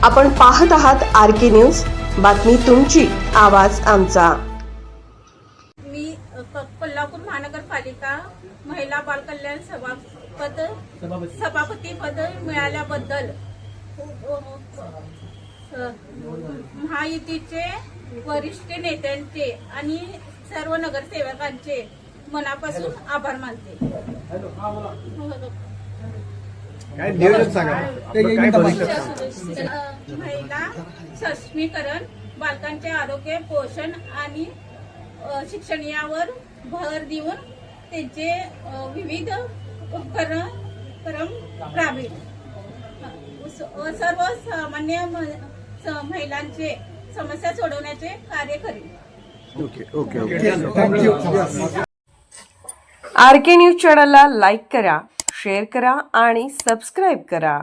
आपण पाहत आहात आरके न्यूज, बातमी तुमची, आवाज आमचा। मी कोल्हापूर महानगरपालिका महिला बालकल्याण सभापती पद मिळाल्याबद्दल महायुतीचे वरिष्ठ नेत्यांचे आणि सर्व नगरसेवकांचे मनापासून आभार मानते। महिला सक्षमीकरण, बालकांचे आरोग्य, पोषण आणि शिक्षण यावर भर देऊन त्यांचे विविध उपक्रम राबवित सर्व सामान्य महिलांचे समस्या सोडवण्याचे कार्य करेल। थँक्यू। आरके न्यूज चॅनलला लाईक करा, शेअर करा आणि सबस्क्राईब करा।